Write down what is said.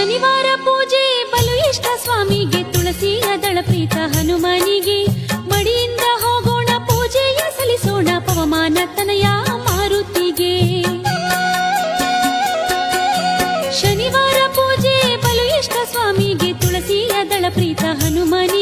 ಶನಿವಾರ ಪೂಜೆ ಬಲು ಇಷ್ಟ ಸ್ವಾಮಿಗೆ, ತುಳಸಿಯ ದಳ ಪ್ರೀತ ಹನುಮನಿಗೆ. ಮಡಿಯಿಂದ ಹೋಗೋಣ ಪೂಜೆಯ ಸಲ್ಲಿಸೋಣ, ಪವಮಾನ ತನಯ ಮಾರುತಿಗೆ. ಶನಿವಾರ ಪೂಜೆ ಬಲು ಇಷ್ಟ ಸ್ವಾಮಿಗೆ, ತುಳಸಿಯ ದಳ ಪ್ರೀತ ಹನುಮನಿಗೆ.